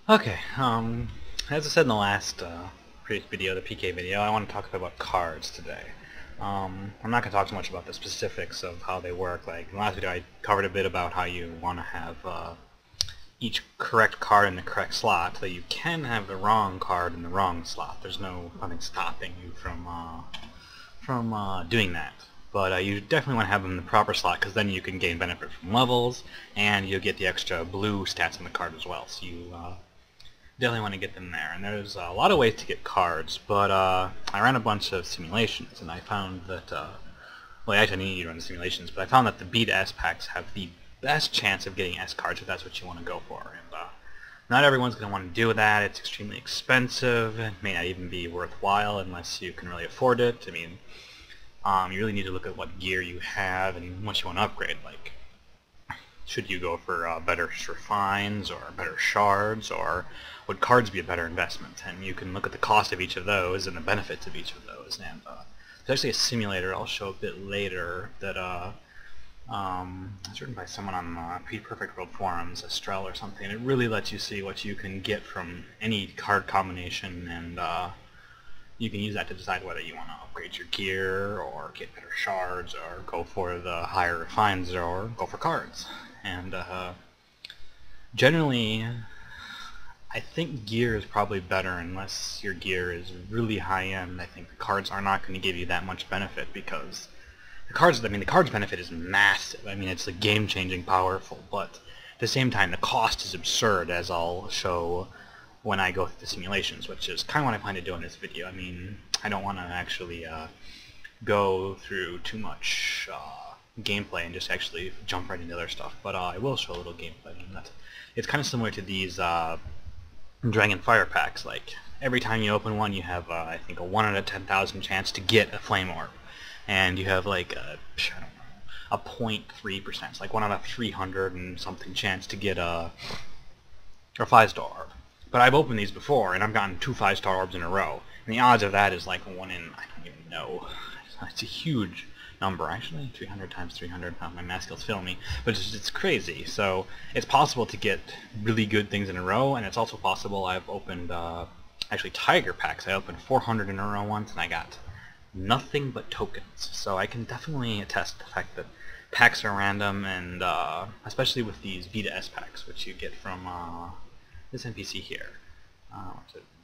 Okay, as I said in the last previous video, the PK video, I want to talk about cards today. I'm not going to talk so much about the specifics of how they work. Like in the last video, I covered a bit about how you want to have each correct card in the correct slot, so that you can have the wrong card in the wrong slot. There's nothing stopping you from doing that. But you definitely want to have them in the proper slot, because then you can gain benefit from levels, and you'll get the extra blue stats on the card as well. So you definitely want to get them there. And there's a lot of ways to get cards, but I ran a bunch of simulations, and I found that, well, actually I didn't need to run the simulations, but I found that the B to S packs have the best chance of getting S cards if that's what you want to go for. And not everyone's going to want to do that. It's extremely expensive. It may not even be worthwhile unless you can really afford it. I mean, you really need to look at what gear you have and what you want to upgrade. Like, should you go for better refines or better shards, or would cards be a better investment? And you can look at the cost of each of those and the benefits of each of those. And there's actually a simulator I'll show a bit later that it's written by someone on Perfect World forums, Estrell or something. It really lets you see what you can get from any card combination, and you can use that to decide whether you want to upgrade your gear or get better shards or go for the higher refines or go for cards. And generally, I think gear is probably better unless your gear is really high-end. I think the cards are not going to give you that much benefit, because the cards benefit is massive. I mean, it's like game-changing powerful, but at the same time the cost is absurd, as I'll show when I go through the simulations, which is kind of what I plan to do in this video. I mean, I don't want to actually go through too much gameplay and just actually jump right into other stuff, but I will show a little gameplay. I mean, it's kind of similar to these Dragon Fire packs. Like, every time you open one, you have I think a 1 out of 10,000 chance to get a Flame Orb, and you have like I don't know, a 0.3%, it's like 1 out of 300 and something chance to get a 5-star orb. But I've opened these before, and I've gotten 2 5-star orbs in a row, and the odds of that is like 1 in, I don't even know. It's a huge number, actually. 300 times 300. My math skills fail me, but it's crazy. So it's possible to get really good things in a row, and it's also possible. I've opened actually Tiger packs. I opened 400 in a row once, and I got nothing but tokens. So I can definitely attest to the fact that packs are random, and especially with these B to S packs, which you get from this NPC here.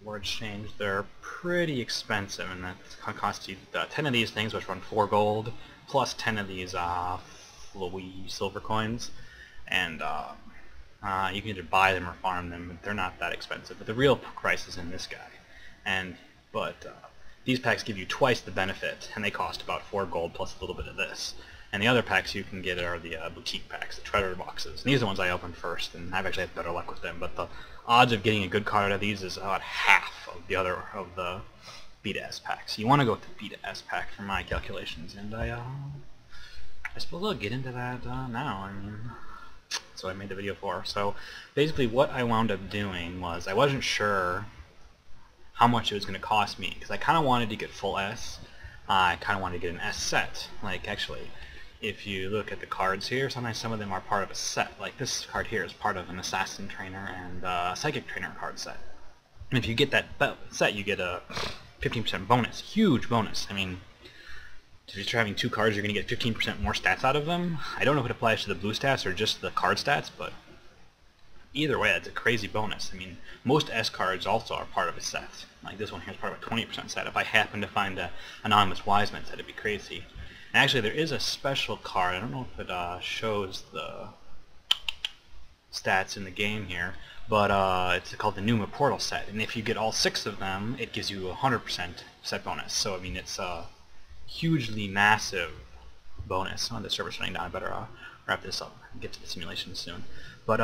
War Exchange, they're pretty expensive, and that costs you 10 of these things, which run 4 gold, plus 10 of these flowy silver coins, and you can either buy them or farm them, but they're not that expensive. But the real price is in this guy. But these packs give you twice the benefit, and they cost about 4 gold plus a little bit of this. And the other packs you can get are the boutique packs, the treasure boxes. And these are the ones I opened first, and I've actually had better luck with them. But the odds of getting a good card out of these is about half of the B to S packs. You want to go with the B to S pack for my calculations, and I suppose I'll get into that now. I mean, that's what I made the video for. So basically, what I wound up doing was I wasn't sure how much it was going to cost me, because I kind of wanted to get full S. I kind of wanted to get an S set. Like, actually, if you look at the cards here, sometimes some of them are part of a set. Like this card here is part of an Assassin Trainer and Psychic Trainer card set. And if you get that set, you get a 15% bonus. Huge bonus. I mean, if you're having 2 cards, you're going to get 15% more stats out of them. I don't know if it applies to the blue stats or just the card stats, but either way, that's a crazy bonus. I mean, most S cards also are part of a set. Like this one here is part of a 20% set. If I happen to find an Anonymous Wiseman set, it'd be crazy. And actually, there is a special card. I don't know if it shows the stats in the game here, but it's called the Numa Portal set. And if you get all 6 of them, it gives you a 100% set bonus. So I mean, it's a hugely massive bonus. Oh, the server's running down. I better wrap this up and get to the simulation soon. But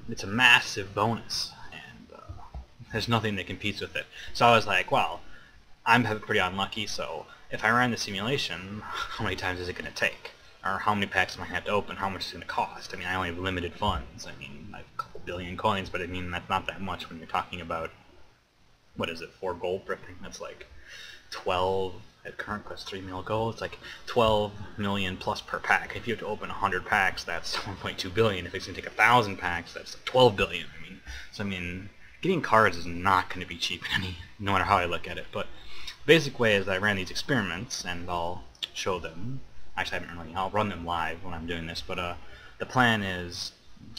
it's a massive bonus, and there's nothing that competes with it. So I was like, well, I'm pretty unlucky, so if I ran the simulation, how many times is it going to take? Or how many packs am I going to have to open? How much is it going to cost? I mean, I only have limited funds. I mean, I have a couple billion coins, but I mean, that's not that much when you're talking about, what is it, 4 gold per thing? That's like 12, at current cost 3 mil gold, it's like 12 million plus per pack. If you have to open 100 packs, that's 1.2 billion. If it's going to take 1,000 packs, that's 12 billion. I mean, So I mean, getting cards is not going to be cheap no matter how I look at it. But the basic way is I ran these experiments, and I'll show them. Actually, I haven't really. I'll run them live when I'm doing this, but the plan is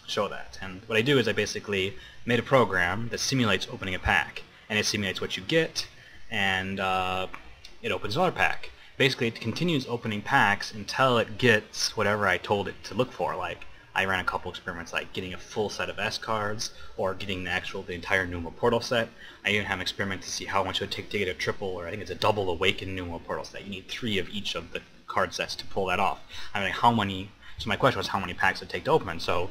show that. And what I do is I basically made a program that simulates opening a pack, and it simulates what you get, and it opens another pack. Basically, it continues opening packs until it gets whatever I told it to look for. Like, I ran a couple experiments like getting a full set of S cards, or getting the entire Numa portal set. I even have an experiment to see how much it would take to get a triple, or I think it's a double awakened Numa portal set. You need 3 of each of the card sets to pull that off. I mean, how many? So my question was how many packs it would take to open. So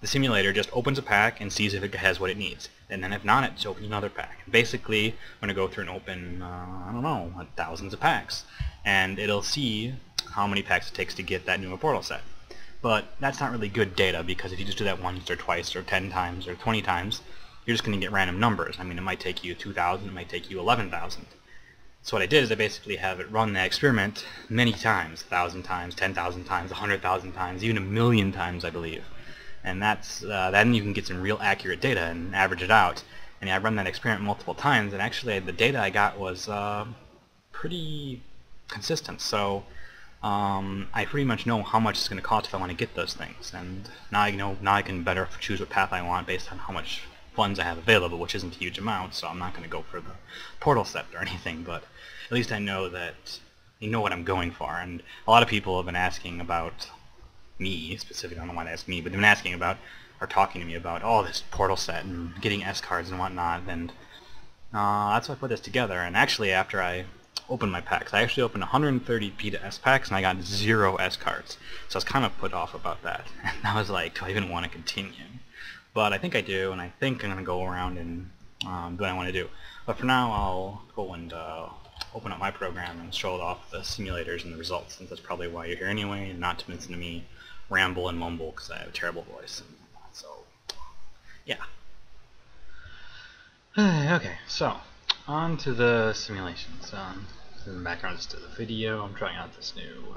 the simulator just opens a pack and sees if it has what it needs, and then if not, it just opens another pack. Basically, I'm going to go through and open, I don't know, thousands of packs, and it'll see how many packs it takes to get that Numa portal set. But that's not really good data, because if you just do that once or twice or 10 times or 20 times, you're just going to get random numbers. I mean, it might take you 2,000, it might take you 11,000. So what I did is I basically have it run that experiment many times, 1,000 times, 10,000 times, 100,000 times, even 1,000,000 times, I believe. And that's then you can get some real accurate data and average it out. And I run that experiment multiple times, and actually the data I got was pretty consistent. So I pretty much know how much it's going to cost if I want to get those things. And now I know. Now I can better choose what path I want based on how much funds I have available, which isn't a huge amount. So I'm not going to go for the portal set or anything. But at least I know that you know what I'm going for. And a lot of people have been asking about me specifically. I don't know why they asked me, but they've been asking about or talking to me about this portal set and getting S cards and whatnot, and that's why I put this together. And actually, after I opened my packs, I actually opened 130 P to S packs, and I got 0 S cards. So I was kind of put off about that, and I was like, do I even want to continue? But I think I do, and I think I'm going to go around and do what I want to do. But for now, I'll go and open up my program and show off the simulators and the results, since that's probably why you're here anyway, and not to listen to me ramble and mumble because I have a terrible voice. So, yeah. Okay, so on to the simulations. In the background, just to the video. I'm trying out this new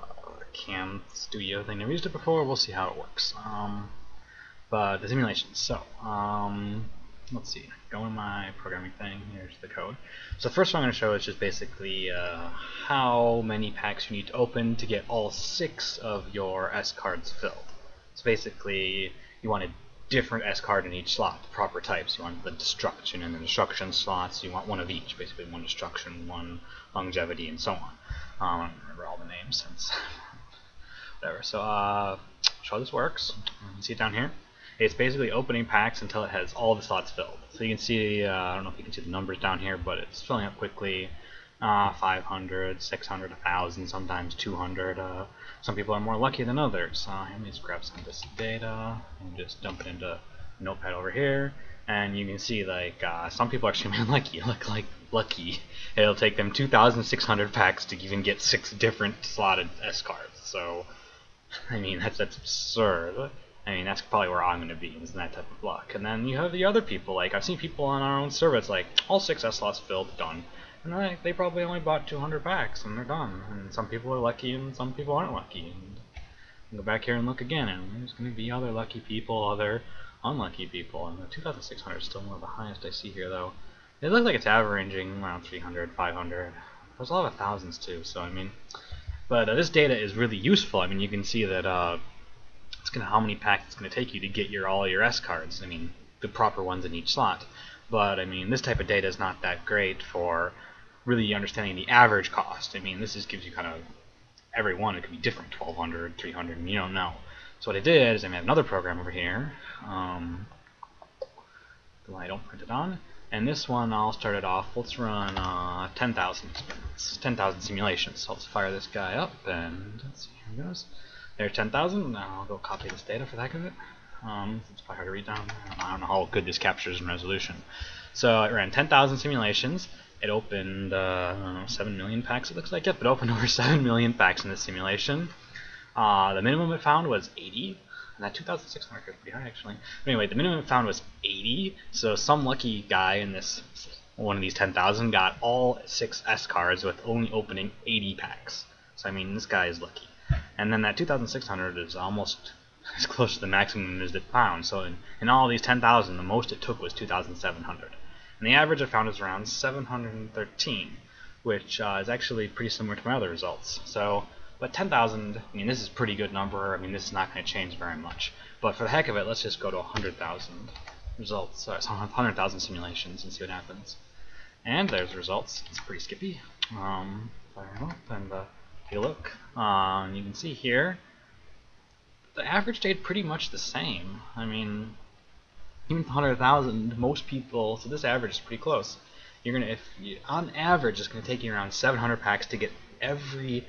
Cam Studio thing. I've used it before. We'll see how it works. But the simulations. So, let's see. Go in my programming thing. Here's the code. So the first one I'm going to show is just basically how many packs you need to open to get all 6 of your S cards filled. So basically, you want a different S card in each slot, the proper types. You want the destruction and the destruction slots. You want one of each, basically one destruction, one longevity, and so on. I don't remember all the names since whatever. So, show how this works. You can see it down here. It's basically opening packs until it has all the slots filled. So you can see, I don't know if you can see the numbers down here, but it's filling up quickly. 500, 600, 1,000, sometimes 200. Some people are more lucky than others. Let me just grab some of this data and just dump it into Notepad over here. And you can see, like, some people are actually lucky. Lucky. It'll take them 2,600 packs to even get 6 different slotted S cards. So, I mean, that's absurd. I mean, that's probably where I'm going to be, is that type of luck. And then you have the other people, like, I've seen people on our own server, it's like, all 6 S slots filled, done. And they probably only bought 200 packs, and they're done. And some people are lucky, and some people aren't lucky. And go back here and look again, and there's going to be other lucky people, other unlucky people. And the 2,600 is still one of the highest I see here, though. It looks like it's averaging around 300, 500. There's a lot of thousands, too, so I mean... But this data is really useful. I mean, you can see that it's gonna how many packs it's gonna take you to get all your S cards. I mean, the proper ones in each slot. But I mean, this type of data is not that great for really understanding the average cost. I mean, this just gives you kind of every one. It could be different, 1,200, 300, and you don't know. So what I did is I made another program over here. The one I don't print it on. And this one, I'll start it off. Let's run 10,000 experiments, 10,000 simulations. So let's fire this guy up, and let's see, here it goes. There's 10,000. Now I'll go copy this data for the heck of it. It's probably hard to read down. I don't know how good this captures in resolution. So it ran 10,000 simulations. It opened, I don't know, 7 million packs. It looks like it, but opened over 7 million packs in this simulation. The minimum it found was 80. And that 2,600 is pretty high, actually. But anyway, the minimum it found was 80. So some lucky guy in this one of these 10,000 got all 6 S cards with only opening 80 packs. So I mean, this guy is lucky. And then that 2,600 is almost as close to the maximum as it found. So in all these 10,000, the most it took was 2,700. And the average I found is around 713, which is actually pretty similar to my other results. So, but 10,000, I mean, this is a pretty good number. I mean, this is not going to change very much. But for the heck of it, let's just go to 100,000 results, 100,000 simulations and see what happens. And there's the results. It's pretty skippy. Fire them up and take a look. You can see here, the average stayed pretty much the same. I mean, even 100,000, most people, so this average is pretty close. You're gonna, on average, it's gonna take you around 700 packs to get every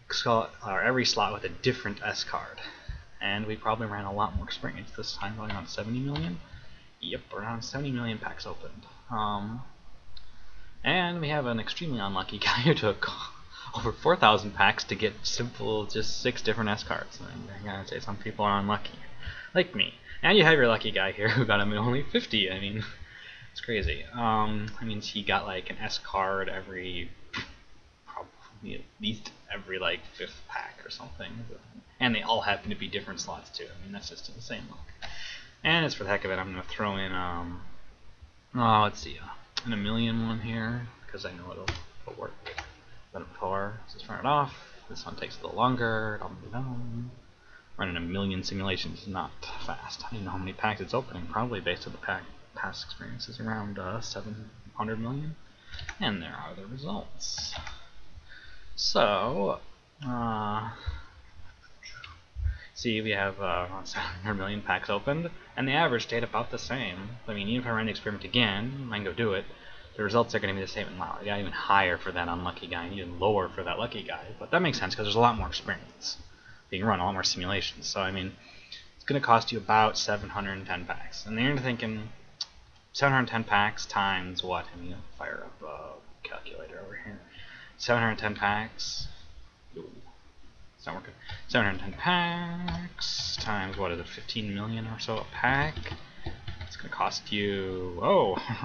slot with a different S card. And we probably ran a lot more experience this time, probably around 70 million. Yep, around 70 million packs opened. And we have an extremely unlucky guy who took over 4,000 packs to get simple, just 6 different S cards. I mean, I gotta say, some people are unlucky, like me. And you have your lucky guy here who got him in only 50. I mean, it's crazy. I mean, he got like an S card every, probably at least every like 5th pack or something. And they all happen to be different slots too. I mean, that's just insane luck. And as for the heck of it, I'm gonna throw in let's see, an $1 million one here because I know it'll work. Let it pour. Just turn it off. This one takes a little longer. Running 1 million simulations is not fast. I don't know how many packs it's opening. Probably based on the past experiences, around 700 million. And there are the results. So, see, we have around 700 million packs opened, and the average stayed about the same. I mean, even if I run the experiment again, I can go do it. The results are going to be the same, and wow, yeah, even higher for that unlucky guy, and even lower for that lucky guy. But that makes sense because there's a lot more experience being run, a lot more simulations. So I mean, it's going to cost you about 710 packs, and then you're thinking 710 packs times what? I mean, fire up a calculator over here. 710 packs. Ooh, it's not working. 710 packs times what is it? 15 million or so a pack. It's going to cost you,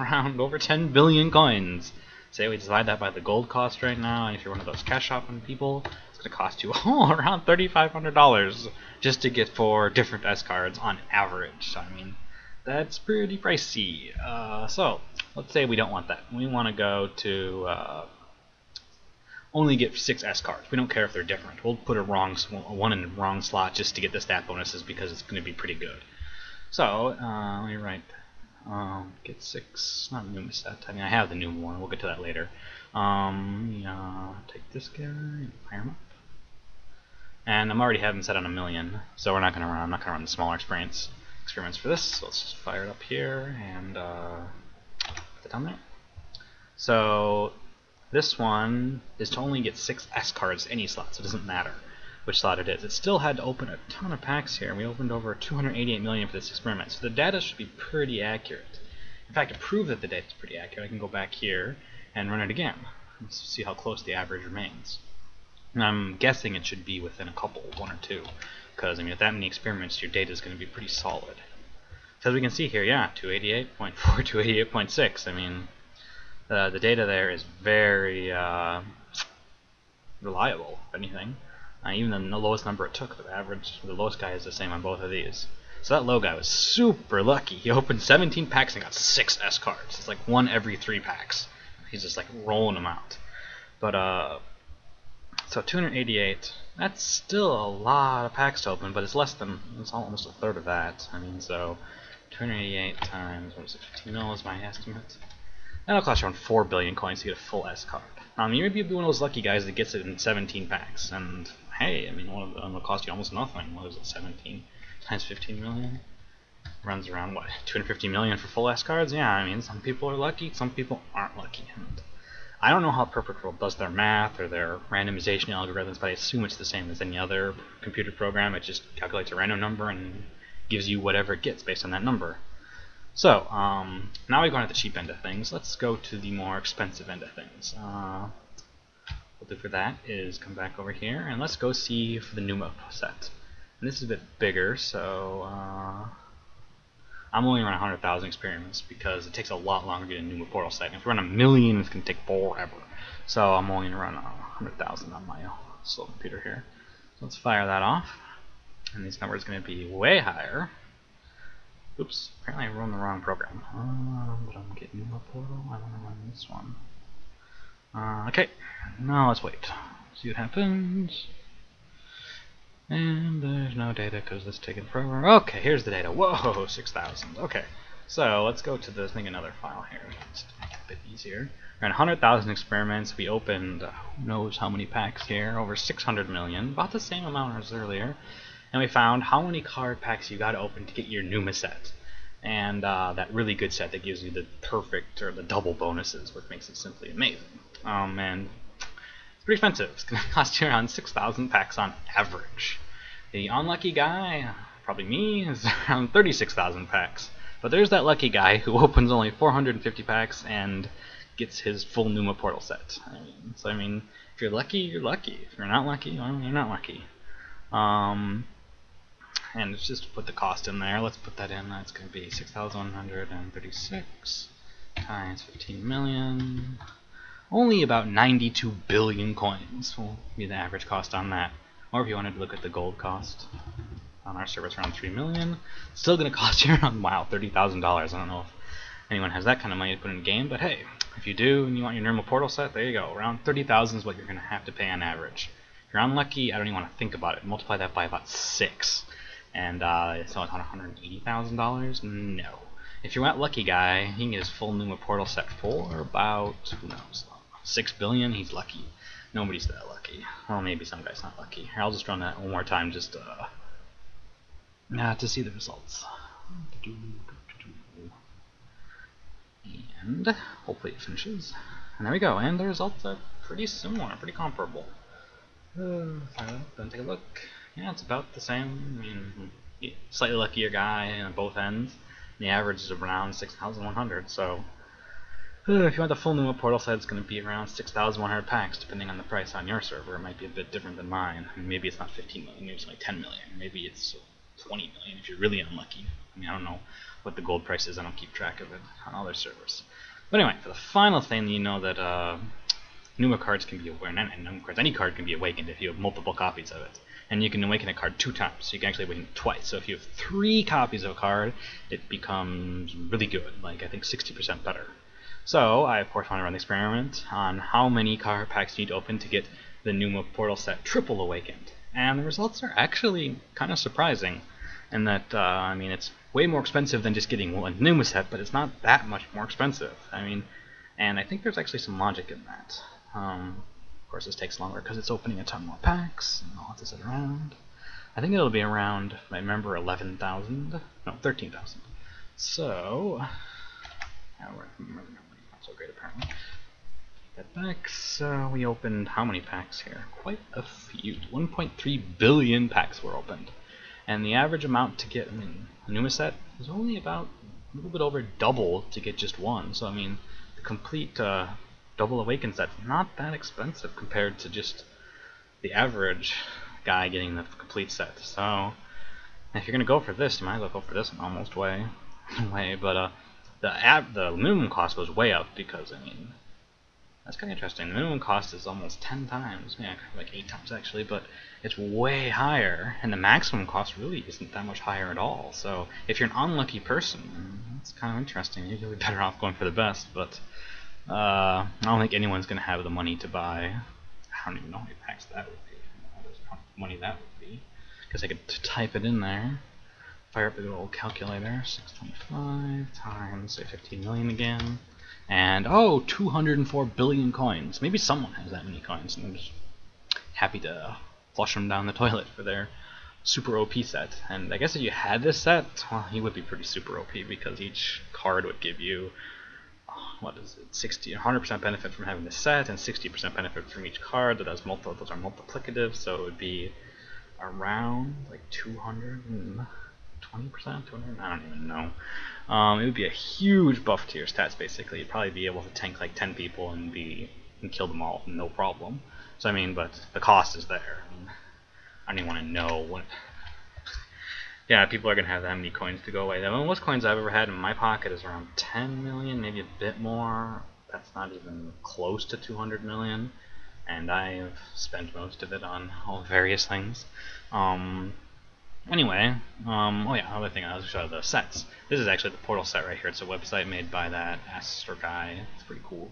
around over 10 billion coins. Say we divide that by the gold cost right now, and if you're one of those cash shopping people, it's going to cost you around $3,500 just to get 4 different S cards on average. I mean, that's pretty pricey. So, let's say we don't want that. We want to go to only get 6 S cards. We don't care if they're different. We'll put a one in the wrong slot just to get the stat bonuses because it's going to be pretty good. So, let me write, get 6, not a Numa set. I mean, I have the Numa one. We'll get to that later. Take this guy and fire him up. And I'm already having set on 1 million, so I'm not gonna run the smaller experiments for this. So let's just fire it up here and put it down there. So this one is to only get 6 S cards any slot, so it doesn't matter which slot it is. It still had to open a ton of packs here, and we opened over 288 million for this experiment, so the data should be pretty accurate. In fact, to prove that the data is pretty accurate, I can go back here and run it again. Let's see how close the average remains. And I'm guessing it should be within a couple, 1 or 2, because I mean, with that many experiments, your data is going to be pretty solid. So as we can see here, yeah, 288.4, 288.6. I mean, the data there is very reliable, if anything. Even the lowest number it took, the lowest guy is the same on both of these. So that low guy was super lucky. He opened 17 packs and got 6 S cards. It's like 1 every 3 packs. He's just like rolling them out. But so 288. That's still a lot of packs to open, but it's almost a third of that. I mean, so 288 times what is it? 15 mil is my estimate. That'll cost you around 4 billion coins to get a full S card. You may be one of those lucky guys that gets it in 17 packs, and hey, I mean, one of them will cost you almost nothing. What is it, 17 times 15 million? Runs around, what, 250 million for full S cards? Yeah, I mean, some people are lucky, some people aren't lucky. And I don't know how Perfect World does their math or their randomization algorithms, but I assume it's the same as any other computer program. It just calculates a random number and gives you whatever it gets based on that number. So, now we're going to the cheap end of things. Let's go to the more expensive end of things. What we'll do for that is come back over here, and let's go see for the Numa set. And this is a bit bigger, so I'm only running 100,000 experiments because it takes a lot longer to get a Numa portal set. And if we run 1 million, it's going to take forever. So I'm only going to run 100,000 on my slow computer here. So let's fire that off. And these numbers are going to be way higher. Oops, apparently I run the wrong program. But I'm getting Numa portal. I want to run this one. Okay, now let's wait. See what happens. And there's no data because this is taking forever. Okay, here's the data. Whoa, 6,000. Okay, so let's go to this, make another file here. Just to make it a bit easier. We're at 100,000 experiments. We opened who knows how many packs here, over 600 million, about the same amount as earlier. And we found how many card packs you got to open to get your Numa set. And that really good set that gives you the perfect or the double bonuses, which makes it simply amazing. And it's pretty expensive. It's going to cost you around 6,000 packs on average. The unlucky guy, probably me, is around 36,000 packs. But there's that lucky guy who opens only 450 packs and gets his full Numa portal set. I mean, if you're lucky, you're lucky. If you're not lucky, well, you're not lucky. And it's just to put the cost in there. Let's put that in. That's going to be 6,136 times 15 million. Only about 92 billion coins will be the average cost on that. Or if you wanted to look at the gold cost on our server, it's around 3 million. Still going to cost you around, wow, $30,000. I don't know if anyone has that kind of money to put in a game, but hey, if you do and you want your normal portal set, there you go. Around 30,000 is what you're going to have to pay on average. If you're unlucky, I don't even want to think about it. Multiply that by about 6. And so it's $180,000? No. If you're that lucky guy, he can get his full Numa portal set for about, who knows, 6 billion. He's lucky. Nobody's that lucky. Well, maybe some guy's not lucky. Here, I'll just run that one more time just to see the results. And hopefully it finishes. And there we go. And the results are pretty similar, pretty comparable. Then take a look. Yeah, it's about the same. I mean, slightly luckier guy on both ends. The average is around 6,100. So, if you want the full Numa portal set, it's going to be around 6,100 packs, depending on the price on your server. It might be a bit different than mine. I mean, maybe it's not 15 million, maybe it's like 10 million. Maybe it's 20 million if you're really unlucky. I mean, I don't know what the gold price is. I don't keep track of it on other servers. But anyway, for the final thing, you know that Numa cards can be awakened, and Numa cards, any card can be awakened if you have multiple copies of it. And you can awaken a card 2 times, so you can actually awaken it twice. So if you have 3 copies of a card, it becomes really good, like I think 60% better. So I of course want to run the experiment on how many card packs you need to open to get the Numa portal set triple awakened. And the results are actually kind of surprising, in that, I mean, it's way more expensive than just getting one Numa set, but it's not that much more expensive. I mean, and I think there's actually some logic in that. Of course, this takes longer because it's opening a ton more packs, and I'll have to sit around. I think it'll be around, if I remember, 11,000. No, 13,000. So, I don't remember the number. Not so great, apparently. Get back. So, we opened how many packs here? Quite a few. 1.3 billion packs were opened. And the average amount to get, I mean, a Numa set is only about a little bit over double to get just one. So, I mean, the complete double awaken set's not that expensive compared to just the average guy getting the complete set. So if you're gonna go for this, you might as well go for this in almost way. But the minimum cost goes way up because, I mean, that's kind of interesting. The minimum cost is almost 10 times, yeah, like 8 times actually, but it's way higher, and the maximum cost really isn't that much higher at all. So if you're an unlucky person, it's kind of interesting. You're really better off going for the best, but I don't think anyone's going to have the money to buy. I don't even know how many packs that would be. How much money that would be. Because I could type it in there. Fire up the good old calculator. 625 times, say, 15 million again. And, oh, 204 billion coins. Maybe someone has that many coins, and I'm just happy to flush them down the toilet for their super OP set. And I guess if you had this set, well, he would be pretty super OP because each card would give you, what is it, 100% benefit from having the set and 60% benefit from each card. Those are multiplicative, so it would be around like 220%, 200, I don't even know. It would be a huge buff to your stats. Basically, you'd probably be able to tank like 10 people and kill them all, no problem. So I mean, but the cost is there. I mean, I don't even want to know what. Yeah, people are gonna have that many coins to go away. The most coins I've ever had in my pocket is around 10 million, maybe a bit more. That's not even close to 200 million, and I've spent most of it on all various things. Anyway, oh yeah, another thing I was show the sets. This is actually the Portal set right here. It's a website made by that Astor guy. It's pretty cool.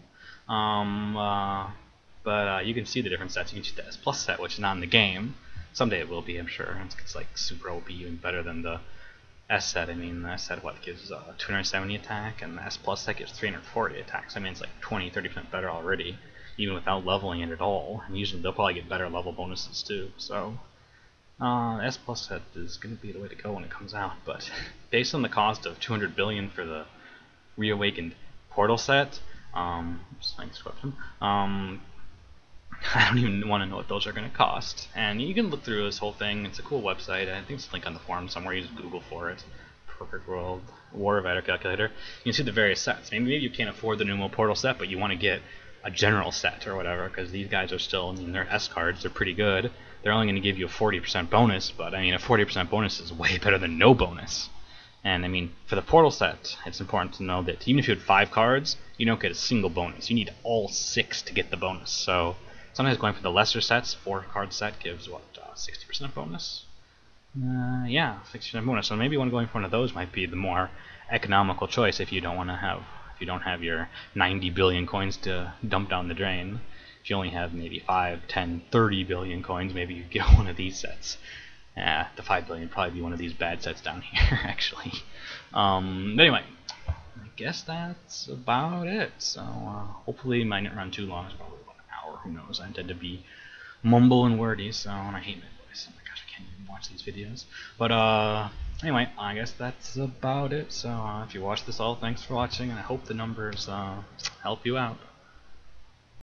But you can see the different sets. You can see the S Plus set, which is not in the game. Someday it will be, I'm sure. It's like super OP, even better than the S set. I mean, the S set what gives 270 attack, and the S Plus set gives 340 attack. So I mean, it's like 20-30% better already, even without leveling it at all. And usually they'll probably get better level bonuses too. So S Plus set is going to be the way to go when it comes out. But based on the cost of 200 billion for the Reawakened Portal set, thanks, I don't even want to know what those are going to cost. And you can look through this whole thing. It's a cool website. I think there's a link on the forum somewhere. You just Google for it. Perfect World War of Adder Calculator. You can see the various sets. Maybe you can't afford the Numa Portal set, but you want to get a general set or whatever, because these guys are still, I mean, they're S cards. They're pretty good. They're only going to give you a 40% bonus, but I mean, a 40% bonus is way better than no bonus. And I mean, for the Portal set, it's important to know that even if you had 5 cards, you don't get a single bonus. You need all 6 to get the bonus. So sometimes going for the lesser sets, 4-card set gives what, 60% bonus? Yeah, 60% bonus. So maybe one going for one of those might be the more economical choice if you don't want to have, if you don't have your 90 billion coins to dump down the drain. If you only have maybe 5, 10, 30 billion coins, maybe you get one of these sets. The 5 billion would probably be one of these bad sets down here, actually. But anyway, I guess that's about it. So hopefully it might not run too long. It's probably about an hour. Who knows? I tend to be mumble and wordy, so and I hate my voice. Oh my gosh, I can't even watch these videos. But anyway, I guess that's about it. So if you watched this all, thanks for watching, and I hope the numbers help you out.